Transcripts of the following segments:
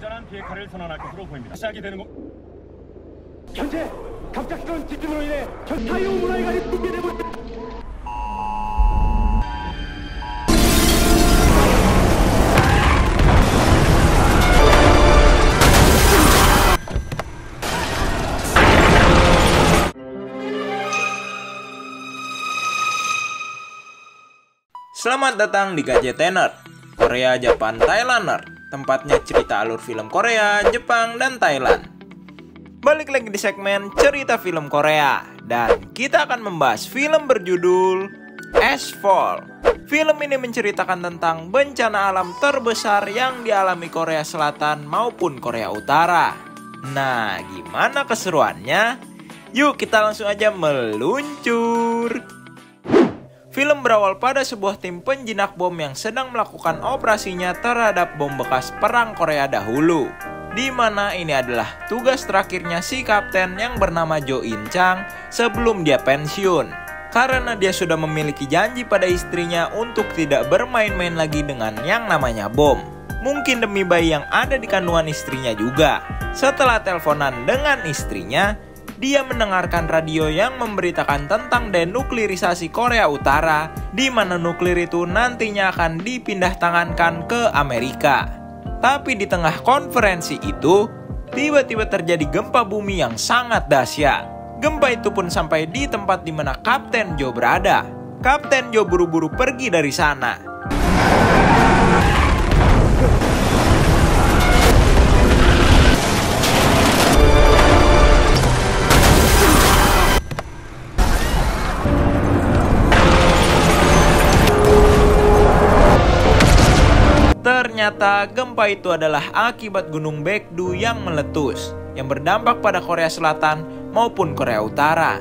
안전한 비핵화를 선언할 것으로 보입니다. 시작이 되는 거. 현재 갑작스러운 지진으로 인해 전 자유문화회관이 붕괴되고 있습니다. Selamat datang di Gadgetener, Korea, Japan, Thailander, tempatnya cerita alur film Korea, Jepang, dan Thailand. Balik lagi di segmen cerita film Korea, dan kita akan membahas film berjudul Ashfall. Film ini menceritakan tentang bencana alam terbesar yang dialami Korea Selatan maupun Korea Utara. Nah, gimana keseruannya? Yuk kita langsung aja meluncur. Film berawal pada sebuah tim penjinak bom yang sedang melakukan operasinya terhadap bom bekas perang Korea dahulu, di mana ini adalah tugas terakhirnya si kapten yang bernama Jo In Chang sebelum dia pensiun, karena dia sudah memiliki janji pada istrinya untuk tidak bermain-main lagi dengan yang namanya bom. Mungkin demi bayi yang ada di kandungan istrinya juga. Setelah teleponan dengan istrinya, dia mendengarkan radio yang memberitakan tentang denuklirisasi Korea Utara, di mana nuklir itu nantinya akan dipindah tangankan ke Amerika. Tapi di tengah konferensi itu, tiba-tiba terjadi gempa bumi yang sangat dahsyat. Gempa itu pun sampai di tempat di mana Kapten Jo berada. Kapten Jo buru-buru pergi dari sana. Ternyata gempa itu adalah akibat Gunung Baekdu yang meletus, yang berdampak pada Korea Selatan maupun Korea Utara.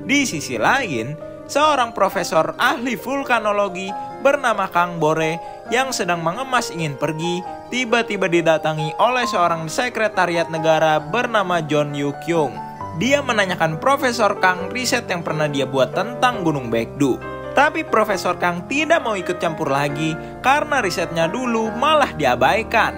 Di sisi lain, seorang profesor ahli vulkanologi bernama Kang Bore yang sedang mengemas ingin pergi, tiba-tiba didatangi oleh seorang sekretariat negara bernama John Yu Kyung. Dia menanyakan Profesor Kang riset yang pernah dia buat tentang Gunung Baekdu. Tapi Profesor Kang tidak mau ikut campur lagi karena risetnya dulu malah diabaikan.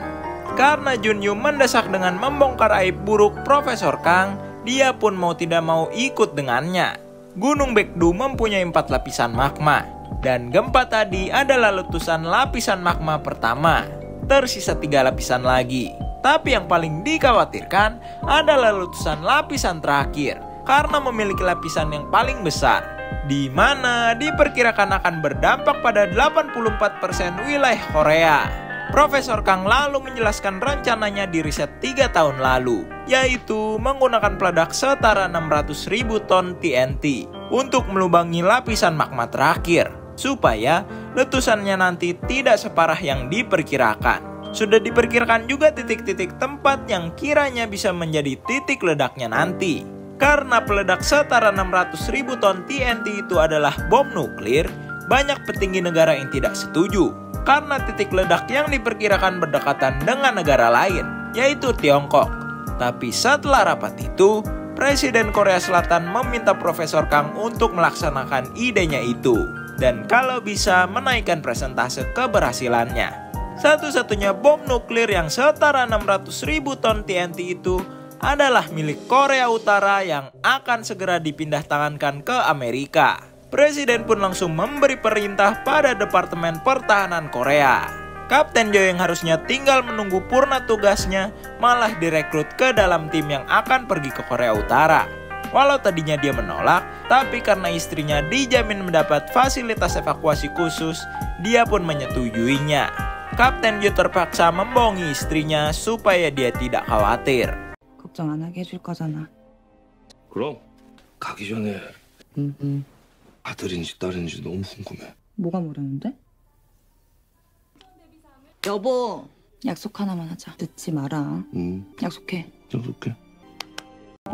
Karena Junyu mendesak dengan membongkar aib buruk Profesor Kang, dia pun mau tidak mau ikut dengannya. Gunung Baekdu mempunyai 4 lapisan magma, dan gempa tadi adalah letusan lapisan magma pertama. Tersisa 3 lapisan lagi. Tapi yang paling dikhawatirkan adalah letusan lapisan terakhir, karena memiliki lapisan yang paling besar, di mana diperkirakan akan berdampak pada 84% wilayah Korea. Profesor Kang lalu menjelaskan rencananya di riset 3 tahun lalu, yaitu menggunakan peledak setara 600.000 ton TNT untuk melubangi lapisan magma terakhir, supaya letusannya nanti tidak separah yang diperkirakan. Sudah diperkirakan juga titik-titik tempat yang kiranya bisa menjadi titik ledaknya nanti. Karena peledak setara 600.000 ton TNT itu adalah bom nuklir, banyak petinggi negara yang tidak setuju. Karena titik ledak yang diperkirakan berdekatan dengan negara lain, yaitu Tiongkok. Tapi setelah rapat itu, Presiden Korea Selatan meminta Profesor Kang untuk melaksanakan idenya itu. Dan kalau bisa menaikkan persentase keberhasilannya. Satu-satunya bom nuklir yang setara 600.000 ton TNT itu adalah milik Korea Utara yang akan segera dipindah tangankan ke Amerika. Presiden pun langsung memberi perintah pada Departemen Pertahanan Korea. Kapten Jo yang harusnya tinggal menunggu purna tugasnya malah direkrut ke dalam tim yang akan pergi ke Korea Utara. Walau tadinya dia menolak, tapi karena istrinya dijamin mendapat fasilitas evakuasi khusus, dia pun menyetujuinya. Kapten Jo terpaksa membohongi istrinya supaya dia tidak khawatir. 걱정 안 하게 해줄 거잖아. 그럼 가기 전에 아들인지 딸인지 너무 궁금해. 뭐가 뭐라는데? 여보, 약속 하나만 하자. 늦지 마라. 약속해. 약속해.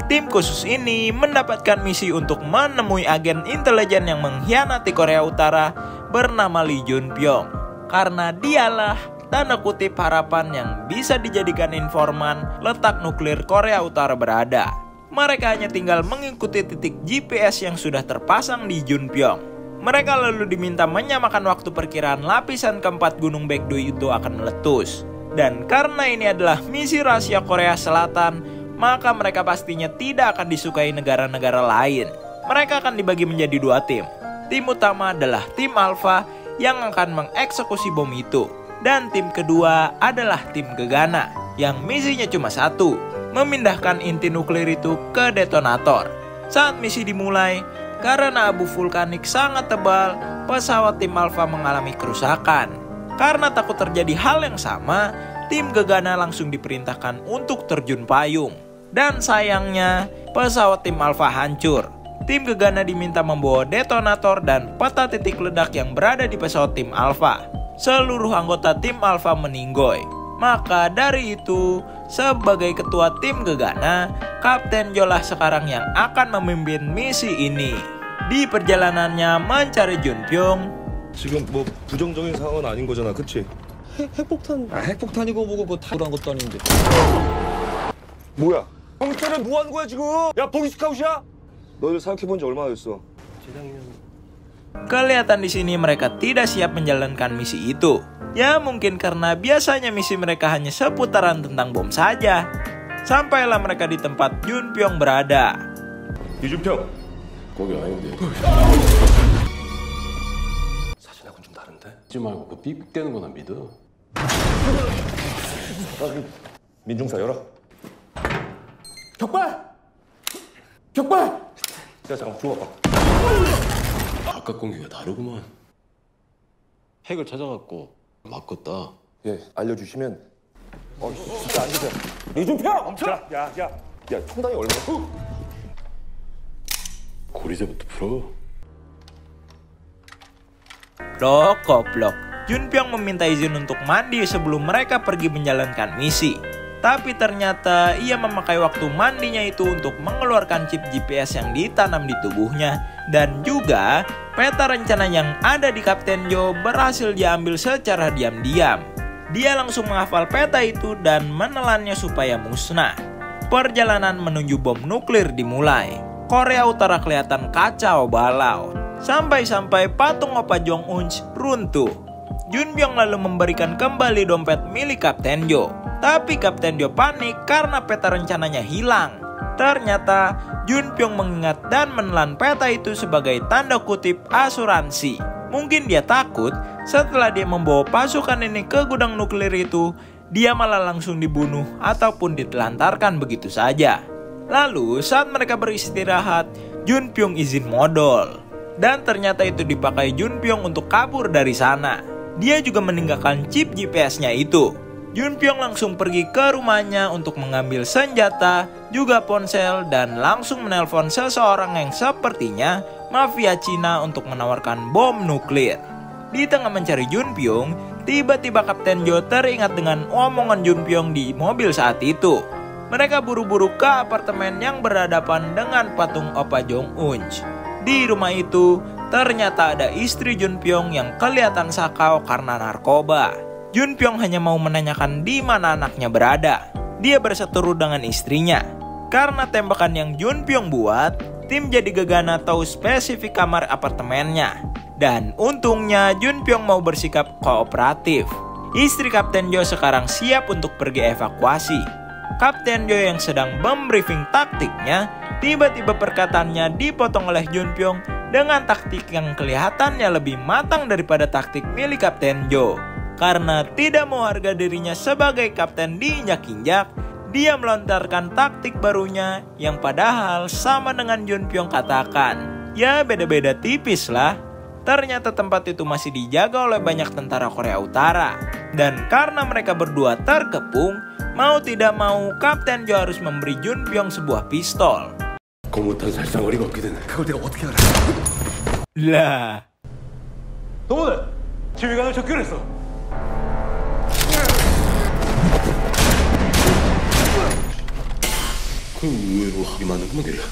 Tim khusus ini mendapatkan misi untuk menemui agen intelijen yang mengkhianati Korea Utara bernama Lee Jun Pyong. Karena dialah tanda kutip harapan yang bisa dijadikan informan letak nuklir Korea Utara berada. Mereka hanya tinggal mengikuti titik GPS yang sudah terpasang di Junpyeong. Mereka lalu diminta menyamakan waktu perkiraan lapisan keempat Gunung Baekdu itu akan meletus. Dan karena ini adalah misi rahasia Korea Selatan, maka mereka pastinya tidak akan disukai negara-negara lain. Mereka akan dibagi menjadi 2 tim. Tim utama adalah tim Alpha yang akan mengeksekusi bom itu. Dan tim kedua adalah tim Gegana yang misinya cuma satu, memindahkan inti nuklir itu ke detonator. Saat misi dimulai, karena abu vulkanik sangat tebal, pesawat tim Alpha mengalami kerusakan. Karena takut terjadi hal yang sama, tim Gegana langsung diperintahkan untuk terjun payung. Dan sayangnya, pesawat tim Alpha hancur. Tim Gegana diminta membawa detonator dan peta titik ledak yang berada di pesawat tim Alpha. Seluruh anggota tim Alpha meninggoy. Maka dari itu, sebagai ketua tim Gegana, Kapten Jolah sekarang yang akan memimpin misi ini. Di perjalanannya mencari Junpyong, 지금 뭐 부정적인 상황은 아닌 거잖아, 그치? 핵폭탄 핵폭탄이고 뭐고 뭐 타고난 것도 아닌데. 뭐야? 경찰은 뭐 하는 거야 지금? 야, 보기스카웃이야? 너희들 생각해본 지 얼마나 됐어? kelihatan di sini mereka tidak siap menjalankan misi itu. Ya mungkin karena biasanya misi mereka hanya seputaran tentang bom saja. Sampailah mereka di tempat Junpyong berada. 이준평, 거기 아닌데. 사진하고는 좀 다른데? 믿지 말고 그 삑삑대는 거나 믿어. 민중사 열어. 격발! 격발! 야, 잠깐 들어와봐. 바깥 공기가 다르구만. 핵을 찾아갖고 막 껐다. 예, 알려주시면. 진짜 안 되세요. 이준평! 멈춰! 야, 총당이 얼마? 고리제부터 풀어. Goblok. Junpyong meminta izin untuk mandi sebelum mereka pergi menjalankan misi. Tapi ternyata ia memakai waktu mandinya itu untuk mengeluarkan chip GPS yang ditanam di tubuhnya. Dan juga peta rencana yang ada di Kapten Jo berhasil diambil secara diam-diam. Dia langsung menghafal peta itu dan menelannya supaya musnah. Perjalanan menuju bom nuklir dimulai. Korea Utara kelihatan kacau balau. Sampai-sampai patung Opa Jong-un runtuh. Junpyong lalu memberikan kembali dompet milik Kapten Jo. Tapi Kapten Jo panik karena peta rencananya hilang. Ternyata Junpyong mengingat dan menelan peta itu sebagai tanda kutip asuransi. Mungkin dia takut setelah dia membawa pasukan ini ke gudang nuklir itu, dia malah langsung dibunuh ataupun ditelantarkan begitu saja. Lalu saat mereka beristirahat, Junpyong izin modal. Dan ternyata itu dipakai Junpyong untuk kabur dari sana. Dia juga meninggalkan chip GPS-nya itu. Junpyong langsung pergi ke rumahnya untuk mengambil senjata, juga ponsel, dan langsung menelpon seseorang yang sepertinya mafia Cina untuk menawarkan bom nuklir. Di tengah mencari Junpyong, tiba-tiba Kapten Jo teringat dengan omongan Junpyong di mobil saat itu. Mereka buru-buru ke apartemen yang berhadapan dengan patung Opa Jong-un. Di rumah itu, ternyata ada istri Junpyong yang kelihatan sakau karena narkoba. Junpyong hanya mau menanyakan di mana anaknya berada. Dia berseteru dengan istrinya. Karena tembakan yang Junpyong buat, tim jadi Gegana tahu spesifik kamar apartemennya. Dan untungnya Junpyong mau bersikap kooperatif. Istri Kapten Jo sekarang siap untuk pergi evakuasi. Kapten Jo yang sedang membriefing taktiknya, tiba-tiba perkataannya dipotong oleh Junpyong dengan taktik yang kelihatannya lebih matang daripada taktik milik Kapten Jo. Karena tidak mau harga dirinya sebagai kapten diinjak-injak, dia melontarkan taktik barunya yang padahal sama dengan Junpyong katakan. Ya beda-beda tipis lah. Ternyata tempat itu masih dijaga oleh banyak tentara Korea Utara. Dan karena mereka berdua terkepung, mau tidak mau Kapten Jo harus memberi Junpyong sebuah pistol. 고무탄 살상거리가 없게 되네. 그걸 내가 어떻게 알아? Lah. 동원아, 지휘관을 접견했어. 그럼 의외로 합이 많은구만 걔가.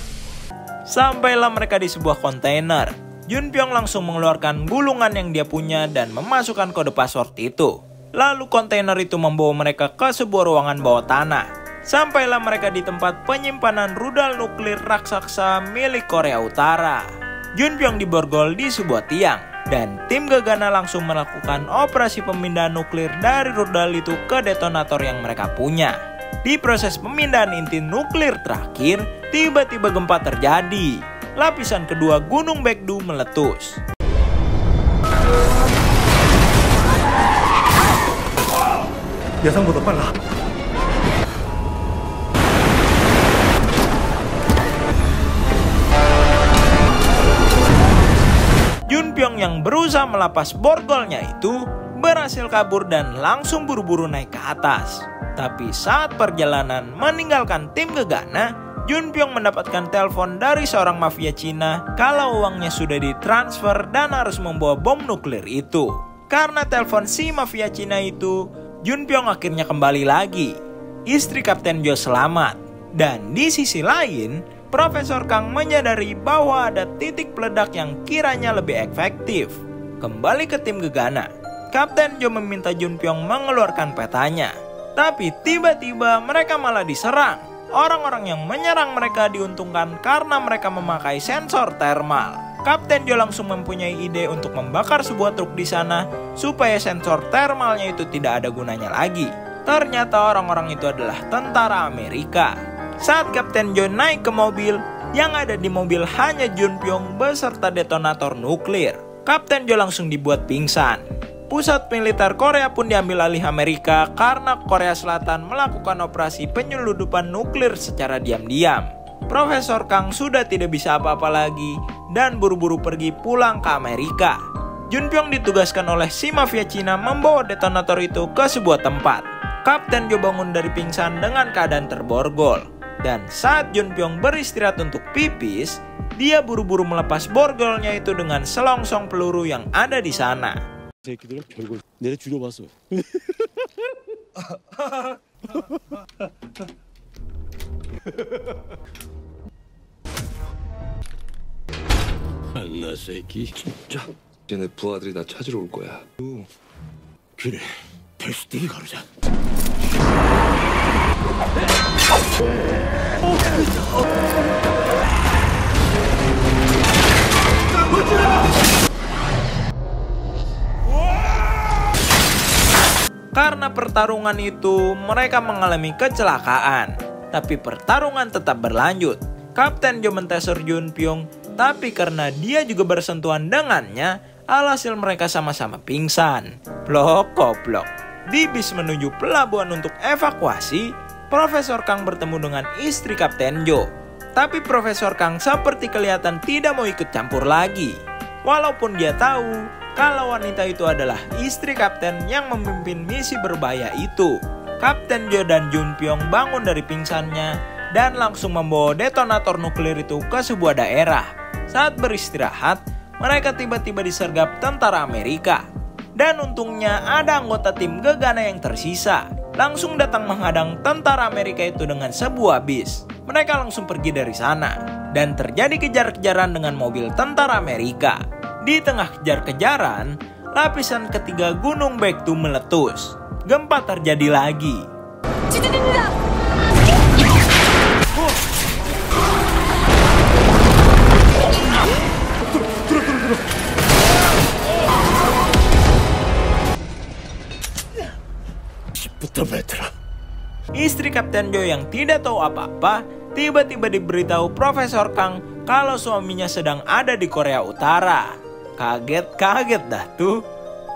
Sampailah mereka di sebuah kontainer. Junpyong langsung mengeluarkan gulungan yang dia punya dan memasukkan kode password itu. Lalu kontainer itu membawa mereka ke sebuah ruangan bawah tanah. Sampailah mereka di tempat penyimpanan rudal nuklir raksasa milik Korea Utara. Junpyong diborgol di sebuah tiang. dan tim Gegana langsung melakukan operasi pemindahan nuklir dari rudal itu ke detonator yang mereka punya. Di proses pemindahan inti nuklir terakhir, tiba-tiba gempa terjadi. Lapisan kedua Gunung Baekdu meletus. 예상보다 빨라. Junpyong yang berusaha melepas borgolnya itu berhasil kabur dan langsung buru-buru naik ke atas. Tapi saat perjalanan meninggalkan tim Gegana, Junpyong mendapatkan telepon dari seorang mafia Cina kalau uangnya sudah ditransfer dan harus membawa bom nuklir itu. Karena telepon si mafia Cina itu, Junpyong akhirnya kembali lagi. Istri Kapten Jo selamat. Dan di sisi lain, Profesor Kang menyadari bahwa ada titik peledak yang kiranya lebih efektif. Kembali ke tim Gegana, Kapten Jo meminta Junpyong mengeluarkan petanya. Tapi tiba-tiba mereka malah diserang. Orang-orang yang menyerang mereka diuntungkan karena mereka memakai sensor thermal. Kapten Jo langsung mempunyai ide untuk membakar sebuah truk di sana supaya sensor thermalnya itu tidak ada gunanya lagi. Ternyata orang-orang itu adalah tentara Amerika. Saat Kapten Jo naik ke mobil, yang ada di mobil hanya Junpyong beserta detonator nuklir. Kapten Jo langsung dibuat pingsan. Pusat militer Korea pun diambil alih Amerika karena Korea Selatan melakukan operasi penyeludupan nuklir secara diam-diam. Profesor Kang sudah tidak bisa apa-apa lagi dan buru-buru pergi pulang ke Amerika. Junpyong ditugaskan oleh si mafia Cina membawa detonator itu ke sebuah tempat. Kapten Jo bangun dari pingsan dengan keadaan terborgol. Dan saat Junpyong beristirahat untuk pipis, dia buru-buru melepas borgolnya itu dengan selongsong peluru yang ada di sana. 새끼들은 별걸 내가 죽여봤어. 안나 새끼 진짜. 쟤네 부하들이 나 찾으러 올 거야. 그래 패스틱이 가르자. Karena pertarungan itu, mereka mengalami kecelakaan. Tapi pertarungan tetap berlanjut. Kapten Jo mentaser Junpyong, tapi karena dia juga bersentuhan dengannya, alhasil mereka sama-sama pingsan. Blok koplok. Di bis menuju pelabuhan untuk evakuasi, Profesor Kang bertemu dengan istri Kapten Jo. Tapi Profesor Kang seperti kelihatan tidak mau ikut campur lagi. Walaupun dia tahu kalau wanita itu adalah istri kapten yang memimpin misi berbahaya itu. Kapten Jo dan Junpyong bangun dari pingsannya dan langsung membawa detonator nuklir itu ke sebuah daerah. Saat beristirahat, mereka tiba-tiba disergap tentara Amerika. Dan untungnya ada anggota tim Gegana yang tersisa. Langsung datang menghadang tentara Amerika itu dengan sebuah bis. Mereka langsung pergi dari sana. Dan terjadi kejar-kejaran dengan mobil tentara Amerika. Di tengah kejar-kejaran, lapisan ketiga Gunung Baekdu meletus. Gempa terjadi lagi. Istri Kapten Jo yang tidak tahu apa-apa, tiba-tiba diberitahu Profesor Kang kalau suaminya sedang ada di Korea Utara. Kaget dah tuh.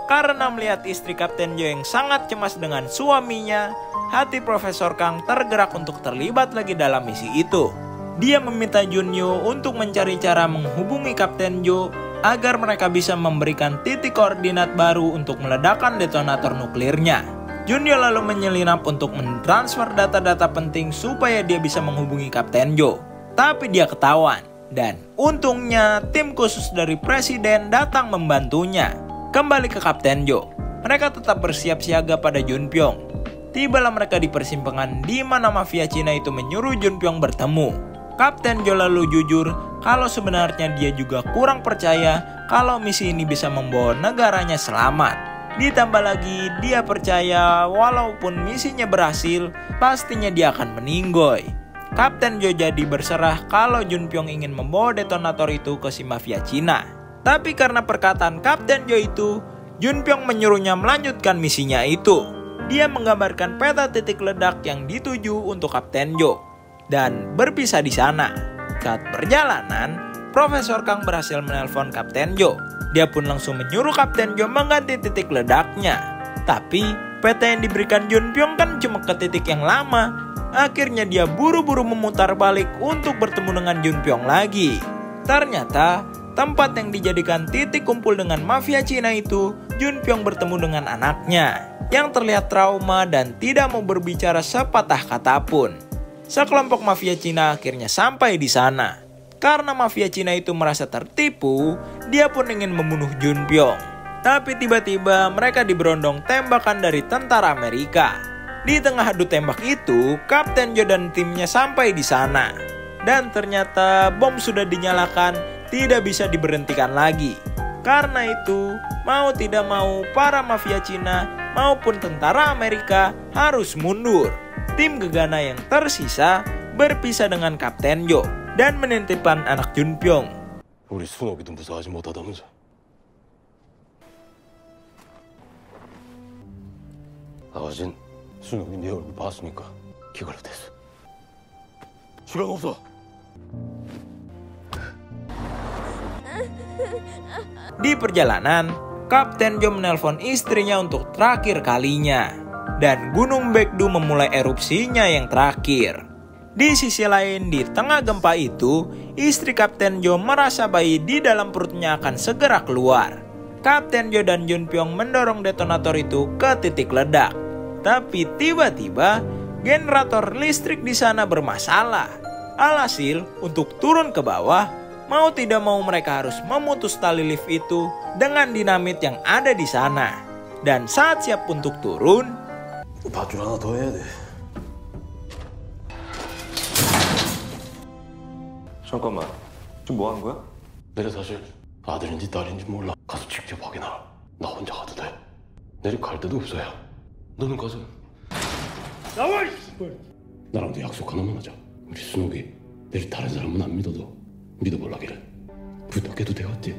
Karena melihat istri Kapten Jo yang sangat cemas dengan suaminya, hati Profesor Kang tergerak untuk terlibat lagi dalam misi itu. Dia meminta Junyo untuk mencari cara menghubungi Kapten Jo agar mereka bisa memberikan titik koordinat baru untuk meledakkan detonator nuklirnya. Junyo lalu menyelinap untuk mentransfer data-data penting supaya dia bisa menghubungi Kapten Jo. Tapi dia ketahuan. Dan untungnya tim khusus dari presiden datang membantunya. Kembali ke Kapten Jo, mereka tetap bersiap siaga pada Junpyong. Tibalah mereka di persimpangan di mana mafia Cina itu menyuruh Junpyong bertemu. Kapten Jo lalu jujur kalau sebenarnya dia juga kurang percaya kalau misi ini bisa membawa negaranya selamat. Ditambah lagi dia percaya walaupun misinya berhasil, pastinya dia akan meninggoy. Kapten Jo jadi berserah kalau Junpyong ingin membawa detonator itu ke si mafia Cina. Tapi karena perkataan Kapten Jo itu, Junpyong menyuruhnya melanjutkan misinya itu. Dia menggambarkan peta titik ledak yang dituju untuk Kapten Jo dan berpisah di sana. Saat perjalanan, Profesor Kang berhasil menelpon Kapten Jo. Dia pun langsung menyuruh Kapten Jo mengganti titik ledaknya. Tapi peta yang diberikan Junpyong kan cuma ke titik yang lama. Akhirnya dia buru-buru memutar balik untuk bertemu dengan Junpyong lagi. Ternyata tempat yang dijadikan titik kumpul dengan mafia Cina itu, Junpyong bertemu dengan anaknya yang terlihat trauma dan tidak mau berbicara sepatah kata pun. Sekelompok mafia Cina akhirnya sampai di sana. Karena mafia Cina itu merasa tertipu, dia pun ingin membunuh Junpyong. Tapi tiba-tiba mereka diberondong tembakan dari tentara Amerika. Di tengah adu tembak itu, Kapten Jo dan timnya sampai di sana. Dan ternyata bom sudah dinyalakan, tidak bisa diberhentikan lagi. Karena itu, mau tidak mau para mafia Cina maupun tentara Amerika harus mundur. Tim Gegana yang tersisa berpisah dengan Kapten Jo dan menitipkan anak Junpyong. 우리 순옥이도 무사하지 못하다면서. 아버진 순옥이 네 얼굴 봤으니까 기걸로 됐어. 시간 없어. Di perjalanan, Kapten Jo menelpon istrinya untuk terakhir kalinya. Dan Gunung Baekdu memulai erupsinya yang terakhir. Di sisi lain, di tengah gempa itu, istri Kapten Jo merasa bayi di dalam perutnya akan segera keluar. Kapten Jo dan Junpyong mendorong detonator itu ke titik ledak. Tapi tiba-tiba, generator listrik di sana bermasalah. Alhasil, untuk turun ke bawah, mau tidak mau mereka harus memutus tali lift itu dengan dinamit yang ada di sana. Dan saat siap untuk turun, 밧줄 하나 더 해야 돼. 잠깐만, 지금 뭐 하는 거야? 내가 사실 아들인지 딸인지 몰라. 가서 직접 확인하라. 나 혼자 가도 돼. 내일 갈 데도 없어요. 너는 가서 나와! 나랑도 약속 하나만 하자. 우리 순옥이 내일 다른 사람은 안 믿어도 믿어볼라기를 부탁해도 되겠지?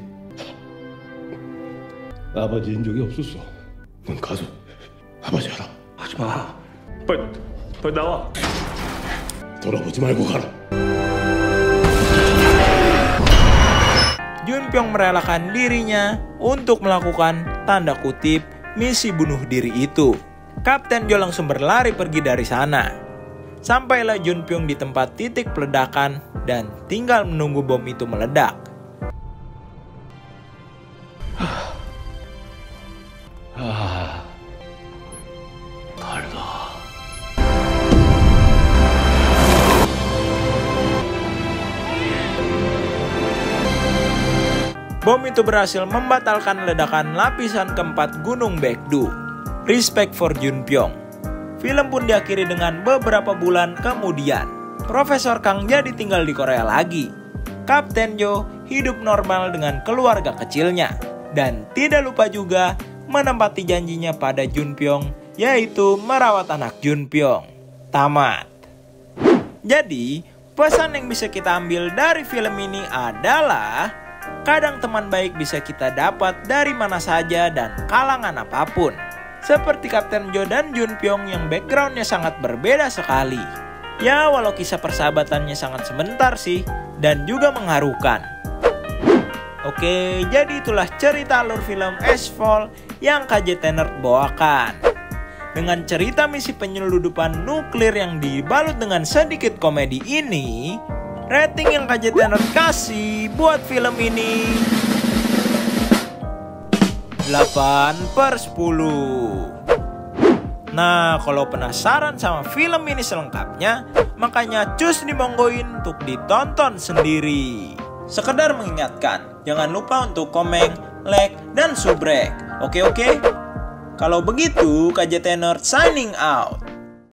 아버지인 적이 없었어. 넌 가서 아버지 하라. 하지 마. 빨리 나와. 돌아보지 말고 가라. Junpyong merelakan dirinya untuk melakukan tanda kutip misi bunuh diri itu. Kapten Jo langsung berlari pergi dari sana. Sampailah Junpyong di tempat titik peledakan dan tinggal menunggu bom itu meledak. 달다. Bom itu berhasil membatalkan ledakan lapisan keempat Gunung Baekdu. Respect for Junpyong. Film pun diakhiri dengan beberapa bulan kemudian. Profesor Kang jadi tinggal di Korea lagi. Kapten Jo hidup normal dengan keluarga kecilnya. Dan tidak lupa juga menempati janjinya pada Junpyong, yaitu merawat anak Junpyong. Tamat. Jadi, pesan yang bisa kita ambil dari film ini adalah kadang teman baik bisa kita dapat dari mana saja dan kalangan apapun. Seperti Kapten Jo dan Junpyong yang backgroundnya sangat berbeda sekali. Ya, walau kisah persahabatannya sangat sebentar sih, dan juga mengharukan. Oke, jadi itulah cerita alur film Ashfall yang KJT Nerd bawakan. Dengan cerita misi penyeludupan nuklir yang dibalut dengan sedikit komedi ini, rating yang KJT Nerd kasih buat film ini 8/10. Nah, kalau penasaran sama film ini selengkapnya, makanya cus dimonggoin untuk ditonton sendiri. Sekedar mengingatkan, jangan lupa untuk komen, like, dan subrek. Oke? Kalau begitu, KJT Nerd signing out.